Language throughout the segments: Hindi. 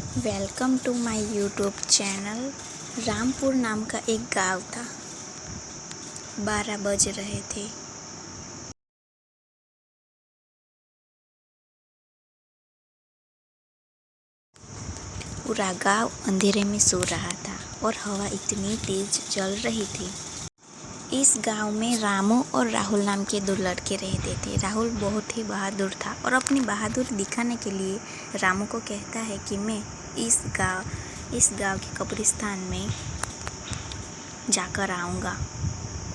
Welcome to my YouTube channel. Rampur नाम का एक गांव था। 12 बज रहे थे। पूरा गांव अंधेरे में सो रहा था और हवा इतनी तेज चल रही थी। इस गांव में रामू और राहुल नाम के दो लड़के रहते थे। राहुल बहुत ही बहादुर था और अपनी बहादुरी दिखाने के लिए रामू को कहता है कि मैं इस गांव के कब्रिस्तान में जाकर आऊँगा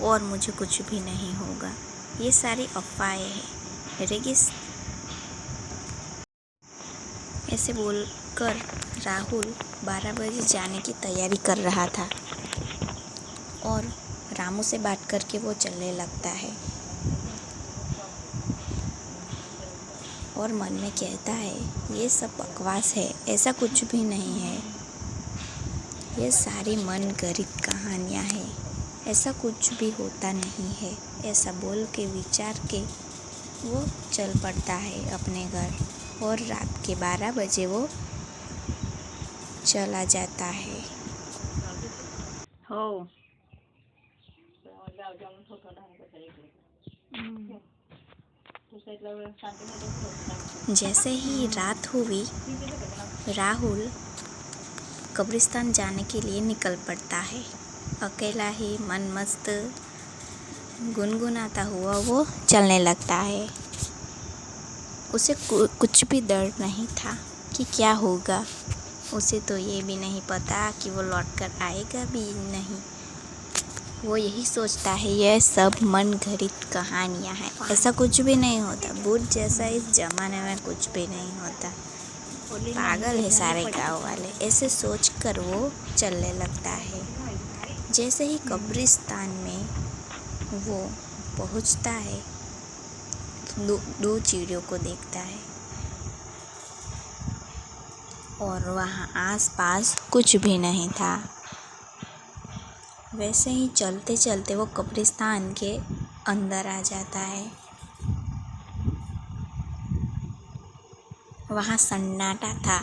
और मुझे कुछ भी नहीं होगा। ये सारी अफवाहें हैं। ऐसे बोलकर राहुल 12 बजे जाने की तैयारी कर रहा था और रामू से बात करके वो चलने लगता है और मन में कहता है ये सब बकवास है, ऐसा कुछ भी नहीं है, ये सारी मन गढ़ंत कहानियाँ हैं, ऐसा कुछ भी होता नहीं है। ऐसा बोल के विचार के वो चल पड़ता है अपने घर और रात के 12 बजे वो चला जाता है। हो जैसे ही रात हुई, राहुल कब्रिस्तान जाने के लिए निकल पड़ता है। अकेला ही मन मस्त गुनगुनाता हुआ वो चलने लगता है। उसे कुछ भी डर नहीं था कि क्या होगा। उसे तो ये भी नहीं पता कि वो लौट कर आएगा भी नहीं। वो यही सोचता है यह सब मन घड़ित कहानियाँ हैं, ऐसा कुछ भी नहीं होता। भूत जैसा इस ज़माने में कुछ भी नहीं होता। पागल है सारे गाँव वाले, ऐसे सोचकर वो चलने लगता है। जैसे ही कब्रिस्तान में वो पहुंचता है, दो चिड़ियों को देखता है और वहाँ आसपास कुछ भी नहीं था। वैसे ही चलते चलते वो कब्रिस्तान के अंदर आ जाता है। वहाँ सन्नाटा था,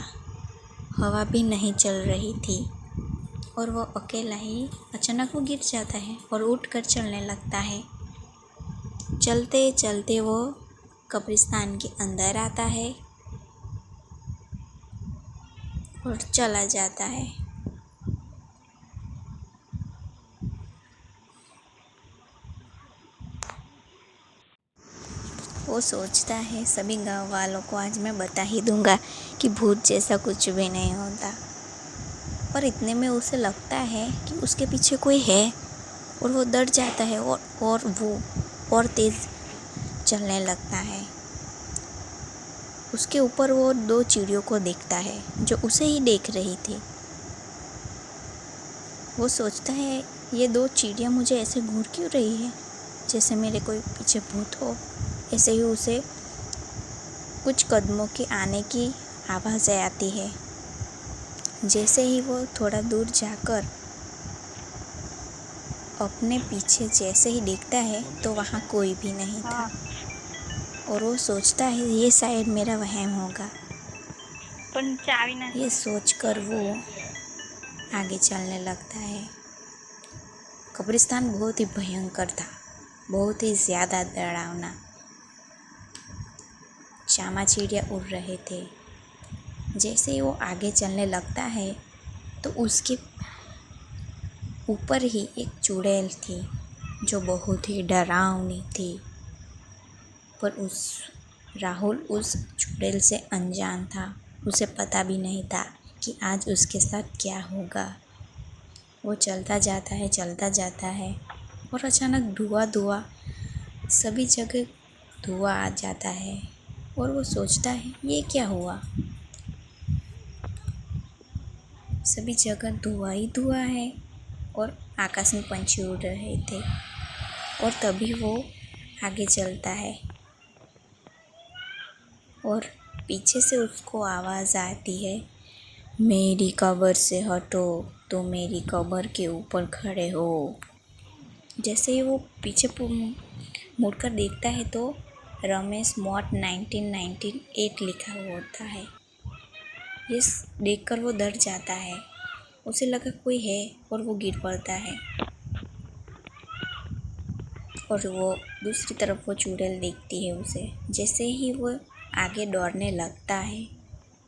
हवा भी नहीं चल रही थी और वो अकेला ही अचानक वो गिर जाता है और उठकर चलने लगता है। चलते चलते वो कब्रिस्तान के अंदर आता है और चला जाता है। वो सोचता है सभी गांव वालों को आज मैं बता ही दूंगा कि भूत जैसा कुछ भी नहीं होता। और इतने में उसे लगता है कि उसके पीछे कोई है और वो डर जाता है और वो और तेज़ चलने लगता है। उसके ऊपर वो दो चिड़ियों को देखता है जो उसे ही देख रही थी। वो सोचता है ये दो चिड़ियाँ मुझे ऐसे घूर क्यों रही है, जैसे मेरे कोई पीछे भूत हो। ऐसे ही उसे कुछ कदमों के आने की आवाज़ें आती है। जैसे ही वो थोड़ा दूर जाकर अपने पीछे जैसे ही देखता है तो वहाँ कोई भी नहीं था और वो सोचता है ये शायद मेरा वहम होगा। ये सोचकर वो आगे चलने लगता है। कब्रिस्तान बहुत ही भयंकर था, बहुत ही ज़्यादा डरावना। चामा चिड़िया उड़ रहे थे। जैसे ही वो आगे चलने लगता है तो उसके ऊपर ही एक चुड़ैल थी जो बहुत ही डरावनी थी। पर राहुल उस चुड़ैल से अनजान था। उसे पता भी नहीं था कि आज उसके साथ क्या होगा। वो चलता जाता है और अचानक धुआं सभी जगह धुआं आ जाता है और वो सोचता है ये क्या हुआ। सभी जगह धुआं ही धुआं है और आकाश में पंछी उड़ रहे थे। और तभी वो आगे चलता है और पीछे से उसको आवाज़ आती है, मेरी कब्र से हटो, तो मेरी कब्र के ऊपर खड़े हो। जैसे ही वो पीछे मुड़कर देखता है तो रमेश मौत 1998 लिखा होता है। ये देखकर वो डर जाता है। उसे लगा कोई है और वो गिर पड़ता है। और वो दूसरी तरफ वो चुड़ैल देखती है उसे। जैसे ही वो आगे दौड़ने लगता है,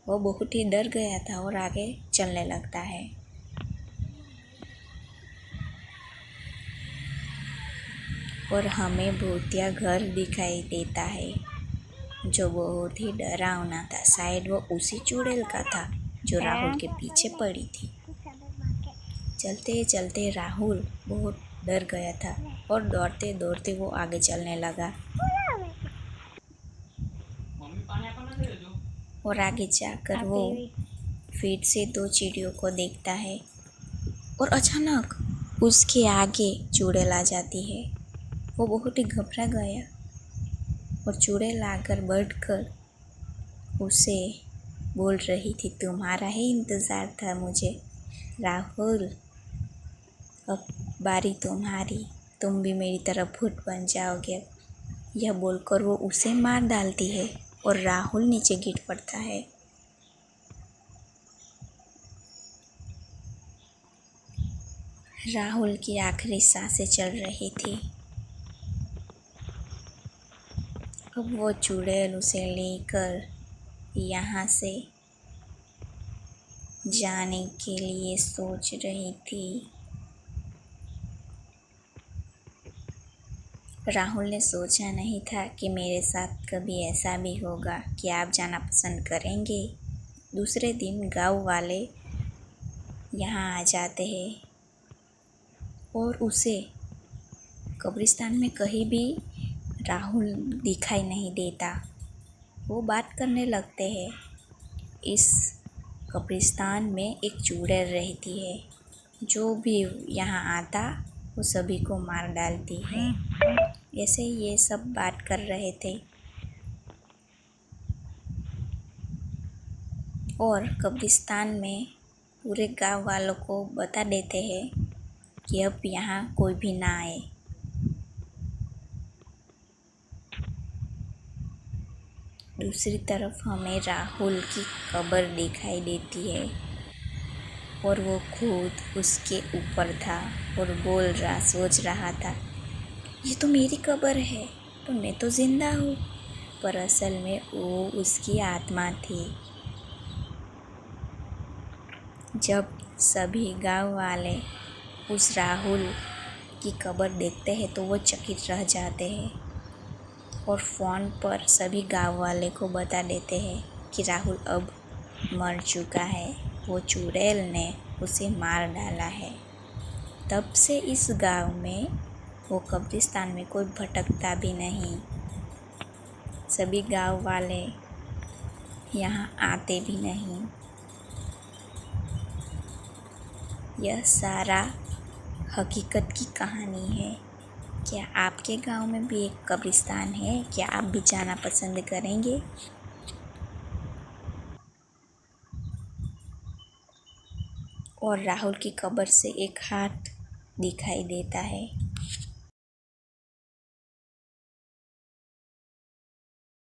वो बहुत ही डर गया था और आगे चलने लगता है। और हमें भूतिया घर दिखाई देता है जो बहुत ही डरावना था। शायद वो उसी चुड़ैल का था जो राहुल के पीछे पड़ी थी। चलते चलते राहुल बहुत डर गया था और दौड़ते दौड़ते वो आगे चलने लगा। और आगे जाकर वो फिर से दो चिड़ियों को देखता है और अचानक उसके आगे चुड़ैल आ जाती है। वो बहुत ही घबरा गया और चुड़ैल आकर बैठकर उसे बोल रही थी, तुम्हारा ही इंतज़ार था मुझे राहुल, अब बारी तुम्हारी, तुम भी मेरी तरह भूत बन जाओगे। यह बोलकर वो उसे मार डालती है और राहुल नीचे गिर पड़ता है। राहुल की आखिरी सांसें चल रही थी। अब वो चुड़ैल उसे लेकर यहाँ से जाने के लिए सोच रही थी। राहुल ने सोचा नहीं था कि मेरे साथ कभी ऐसा भी होगा। क्या आप जाना पसंद करेंगे? दूसरे दिन गांव वाले यहाँ आ जाते हैं और उसे कब्रिस्तान में कहीं भी राहुल दिखाई नहीं देता। वो बात करने लगते हैं। इस कब्रिस्तान में एक चुड़ैल रहती है, जो भी यहाँ आता वो सभी को मार डालती है। ऐसे ये सब बात कर रहे थे और कब्रिस्तान में पूरे गांव वालों को बता देते हैं कि अब यहाँ कोई भी ना आए। दूसरी तरफ हमें राहुल की कब्र दिखाई देती है और वो खुद उसके ऊपर था और सोच रहा था, ये तो मेरी कब्र है, तो मैं तो जिंदा हूँ। पर असल में वो उसकी आत्मा थी। जब सभी गांव वाले उस राहुल की कब्र देखते हैं तो वो चकित रह जाते हैं और फ़ोन पर सभी गांव वाले को बता देते हैं कि राहुल अब मर चुका है, वो चुड़ैल ने उसे मार डाला है। तब से इस गांव में वो कब्रिस्तान में कोई भटकता भी नहीं। सभी गांव वाले यहाँ आते भी नहीं। यह सारा हकीकत की कहानी है। क्या आपके गांव में भी एक कब्रिस्तान है? क्या आप भी जाना पसंद करेंगे? और राहुल की कब्र से एक हाथ दिखाई देता है।